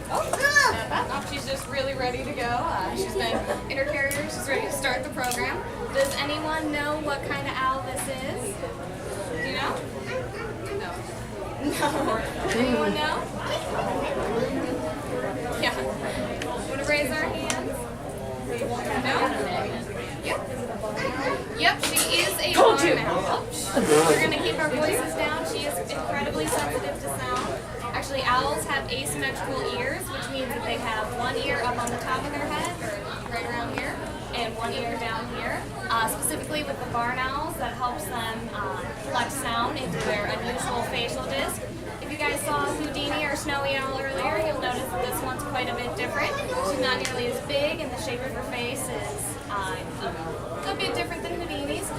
Oh, she's just really ready to go. She's been in her carrier. She's ready to start the program. Does anyone know what kind of owl this is? Do you know? No. Anyone know? Yeah. Want to raise our hands? No? Yep, she is a barn owl. We're going to keep our voices down. She is incredibly sensitive to sound. Actually, owls have asymmetrical ears, which means that they have one ear up on the top of their head, or right around here, and one ear down here. Specifically with the barn owls, that helps them collect sound into their unusual facial disc. If you guys saw Houdini or Snowy Owl earlier, you'll notice that this one's quite a bit different. She's not nearly as big, and the shape of her face is a bit different than Houdini's.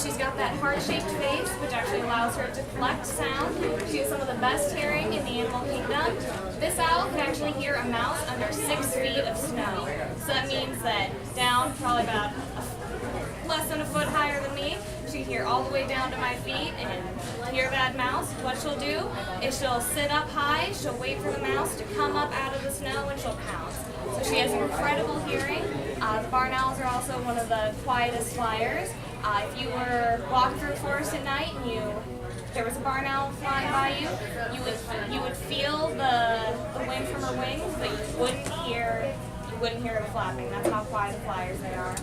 She's got that heart-shaped face, which actually allows her to collect sound. She has some of the best hearing in the animal kingdom. This owl can actually hear a mouse under 6 feet of snow. So that means that down, probably about less than a foot higher than me, she can hear all the way down to my feet and hear that mouse. What she'll do is she'll sit up high, she'll wait for the mouse to come up out of the snow, and she'll pounce. So she has incredible hearing. The barn owls are also one of the quietest flyers. If you were walking through a forest at night and there was a barn owl flying by you, you would feel the wind from her wings, but you wouldn't hear the flapping. That's how quiet the flyers they are.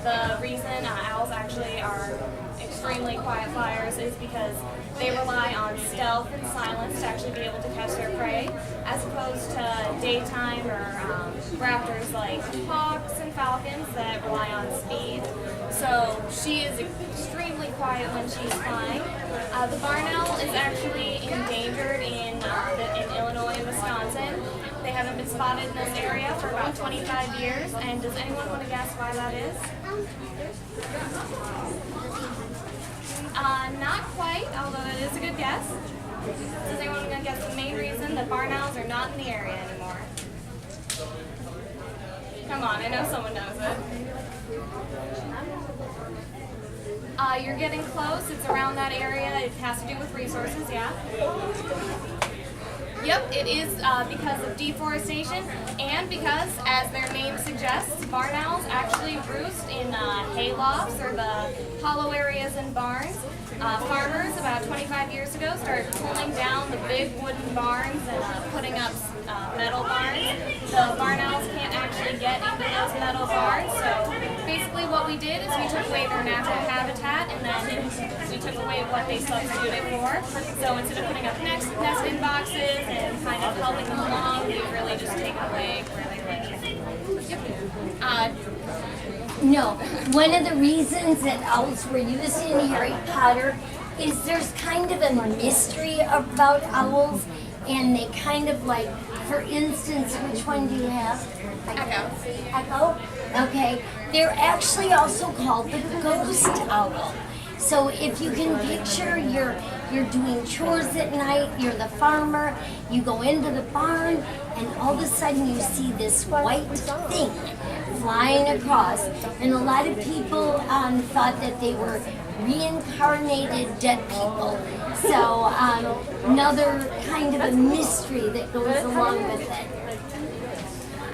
The reason owls actually are extremely quiet flyers is because they rely on stealth and silence to actually be able to catch their prey, as opposed to daytime or raptors like hawks and falcons that rely on speed. So she is extremely quiet when she's flying. The barn owl is actually endangered in Illinois and Wisconsin. They haven't been spotted in this area for about 25 years, and does anyone want to guess why that is? Not quite, although it is a good guess. Does anyone want to guess the main reason that barn owls are not in the area anymore? Come on, I know someone knows it. You're getting close. It's around that area. It has to do with resources, yeah? Yep, it is because of deforestation, and because, as their name suggests, barn owls actually roost in hay lofts, or the hollow areas in barns. Farmers about 25 years ago started pulling down the big wooden barns and putting up metal barns. The barn owls can't actually get into those metal barns, so basically what we did is we took away their natural habitat, and then we took away what they substituted for. So instead of putting up nesting boxes and kind of helping them along, we really just take away where they live. Yep. No, one of the reasons that owls were used in Harry Potter is there's kind of a mystery about owls, and they kind of like, for instance, which one do you have? Echo. Echo? Okay. They're actually also called the ghost owl. So if you can picture you're doing chores at night, you're the farmer, you go into the barn, and all of a sudden you see this white thing flying across. And a lot of people thought that they were reincarnated dead people. So another kind of a mystery that goes along with it.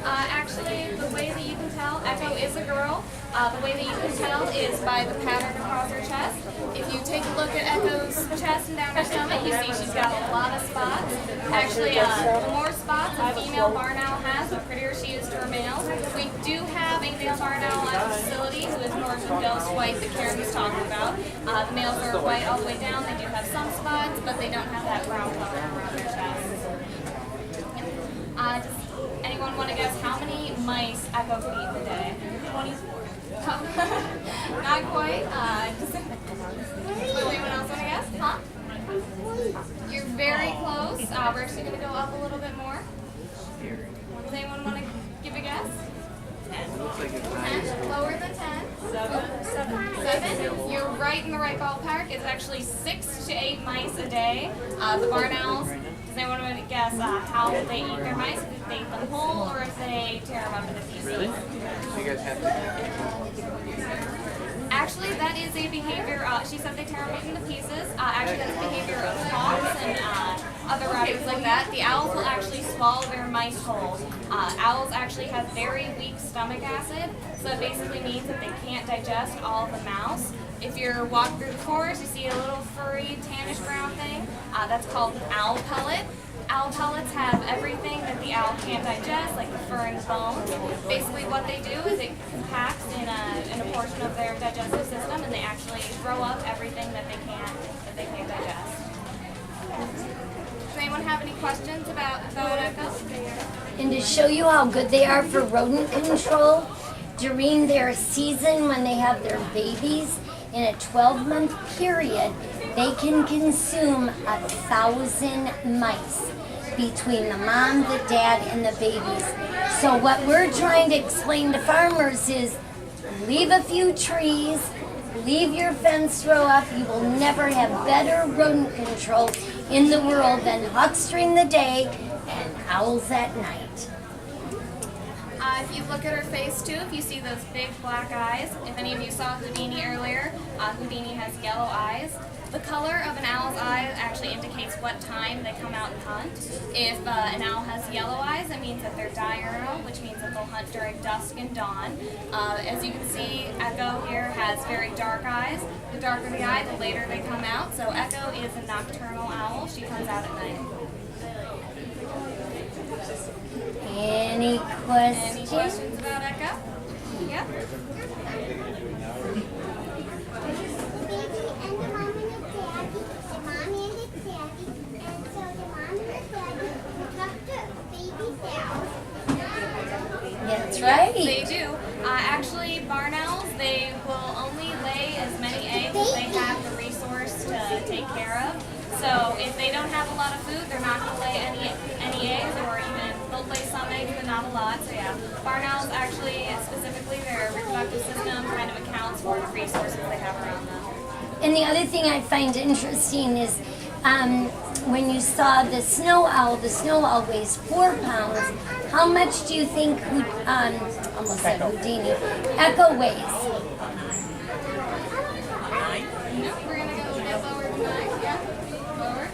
Actually, the way that you can tell, Echo is a girl. The way that you can tell is by the pattern across her chest. If you take a look at Echo's chest and down her stomach, you see she's got a lot of spots. Actually, the more spots a female barn owl has, the prettier she is to her males. We do have a male barn owl at the facility who is more of the ghost white that Karen was talking about. The males are white all the way down. They do have some spots, but they don't have that brown color around their chest. Does anyone want to guess how many mice Echo could eat in a day? 24. Not quite. Does anyone else want to guess? Huh? You're very close. We're actually going to go up a little bit more. Does anyone want to give a guess? 10. Lower than 10. 7. You're right in the right ballpark. It's actually 6 to 8 mice a day. The barn owls. Does anyone want to guess how they eat their mice? If they eat them whole or if they tear them up into pieces? Really? You guys have to. Actually, that is a behavior. She said they tear them into pieces. Actually, that's a behavior of hawks and other rabbits like that. The owls will actually swallow their mice whole. Owls actually have very weak stomach acid, so it basically means that they can't digest all of the mouse. If you're walking through the forest, you see a little furry, tannish brown thing. That's called an owl pellet. Owl pellets have everything that the owl can't digest, like the fur and bones. Basically what they do is it compacts in a portion of their digestive system, and they actually throw up everything that they can't digest. Does anyone have any questions about Echo? And to show you how good they are for rodent control, during their season when they have their babies, in a 12-month period, they can consume 1,000 mice between the mom, the dad, and the babies. So what we're trying to explain to farmers is leave a few trees, leave your fence row up. You will never have better rodent control in the world than hawks during the day and owls at night. If you look at her face too, if you see those big black eyes, if any of you saw Houdini earlier, Houdini has yellow eyes. The color of an owl's eye actually indicates what time they come out and hunt. If an owl has yellow eyes, it means that they're diurnal, which means that they'll hunt during dusk and dawn. As you can see, Echo here has very dark eyes. The darker the eye, the later they come out. So Echo is a nocturnal owl. She comes out at night. Any questions? Any questions about Echo? Yeah? That's right. They do. Actually, barn owls, they will only lay as many eggs as they have the resource to take care of. So if they don't have a lot of food, they're not going to lay any eggs, or even they'll lay some eggs, but not a lot. So yeah, barn owls actually, specifically their reproductive system, kind of accounts for the resources they have around them. And the other thing I find interesting is when you saw the snow owl weighs 4 pounds. How much do you think, almost said Houdini, Echo weighs? We're going to go a bit lower than that. Yeah? Lower.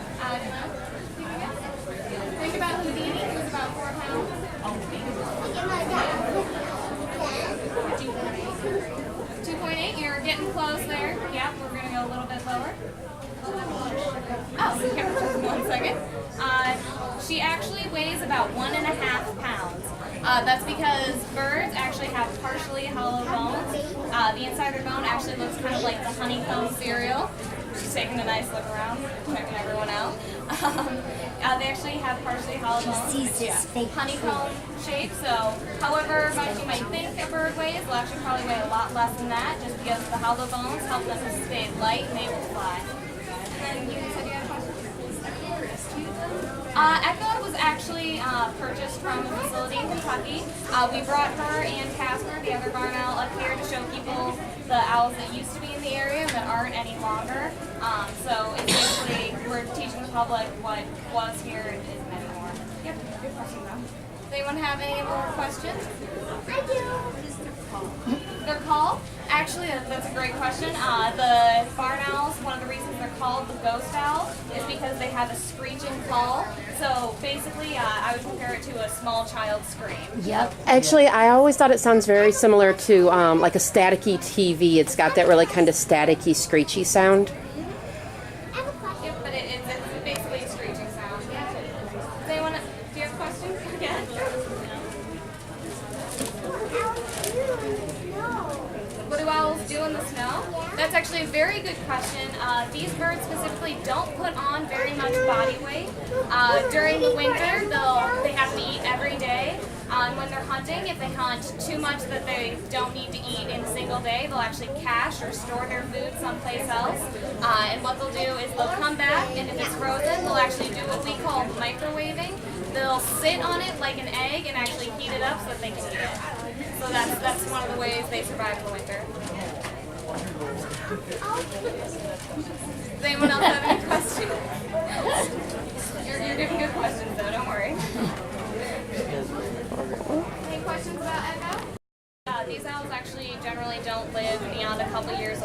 Think about Houdini. He was about 4 pounds. 2.8. You're getting close there. Yeah, we're going to go a little bit lower. Oh, here, just 1 second. She actually weighs about 1.5 pounds. That's because birds actually have partially hollow bones. The inside of their bone actually looks kind of like the honeycomb cereal. She's taking a nice look around, checking everyone out. They actually have partially hollow bones, honeycomb shape. So, however much you might think a bird weighs, will actually probably weigh a lot less than that, just because the hollow bones help them to stay light and able to fly. And then you said you had a question? Echo was actually purchased from a facility in Kentucky. We brought her and Casper, the other barn owl, up here to show people the owls that used to be in the area that aren't any longer. So it's basically, we're teaching the public what was here and isn't anymore. Yep, good question though. Does anyone have any more questions? I do. Their call? Actually, that's a great question. The barn owls, one of the reasons they're called the ghost owl is because they have a screeching call. So basically, I would compare it to a small child's scream. Yep. Actually, I always thought it sounds very similar to like a staticky TV. It's got that really kind of staticky, screechy sound. Yep, but it's basically a screeching sound. Yeah. Does anyone, do you have questions? Yeah. What do owls do in the snow? That's actually a very good question. These birds specifically don't put on very much body weight. During the winter, they have to eat every day. And when they're hunting, if they hunt too much that they don't need to eat in a single day, they'll actually cache or store their food someplace else. And what they'll do is they'll come back, and if it's frozen, they'll actually do what we call microwaving. They'll sit on it like an egg and actually heat it up so that they can eat it. So that's one of the ways they survive the winter. Does anyone else have any questions? You're giving good questions though, don't worry. Any questions about Echo? These owls actually generally don't live beyond a couple years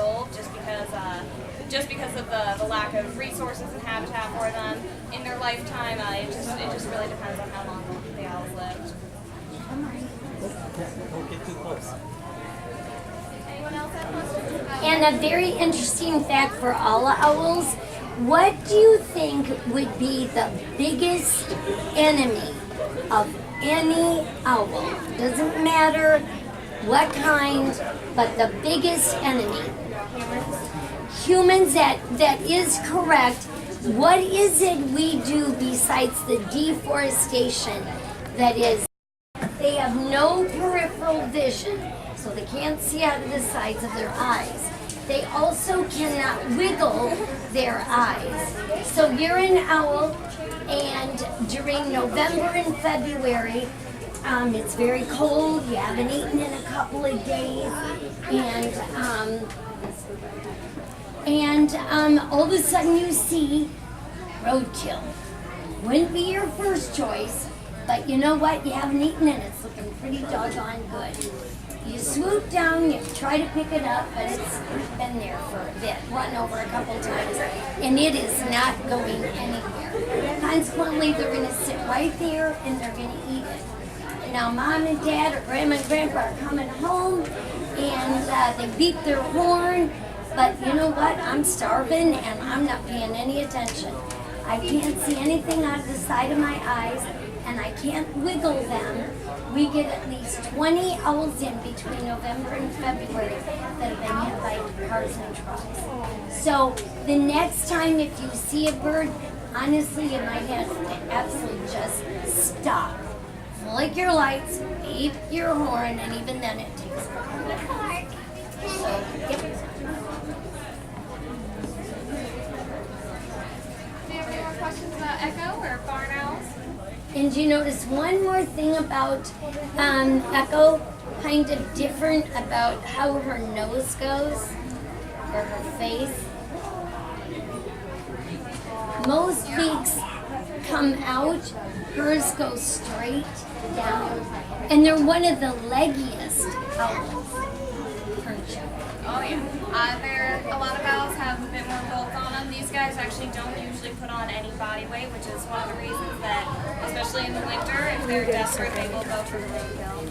resources and habitat for them in their lifetime. It just really depends on how long the owls lived. Don't get too close. Anyone else have questions? And a very interesting fact for all owls, what do you think would be the biggest enemy of any owl? Doesn't matter what kind, but the biggest enemy. Humans, that is correct. What is it we do besides the deforestation that is, they have no peripheral vision, so they can't see out of the sides of their eyes. They also cannot wiggle their eyes. So you're an owl, and during November and February, it's very cold, you haven't eaten in a couple of days, and all of a sudden you see roadkill. Wouldn't be your first choice, but you know what? You haven't eaten and it's looking pretty doggone good. You swoop down, you try to pick it up, but it's been there for a bit, run over a couple times, and it is not going anywhere. Consequently, they're going to sit right there and they're going to eat it. Now, mom and dad or grandma and grandpa are coming home, and they beat their horn, but you know what? I'm starving and I'm not paying any attention. I can't see anything out of the side of my eyes, and I can't wiggle them. We get at least 20 owls in between November and February that have been hit by cars and trucks. So the next time if you see a bird, honestly, you might have to absolutely just stop. Flick your lights, beep your horn, and even then it takes forever. So, yep. Do you have any more questions about Echo or barn owls? And you notice one more thing about Echo, kind of different about how her nose goes, or her face. Most beaks come out, hers goes straight down, and they're one of the leggiest owls. Aren't you? Oh yeah. A lot of owls have a bit more bulk on them. These guys actually don't usually put on any body weight, which is one of the reasons that, especially in the winter, if they're desperate, they will go for the roadkill.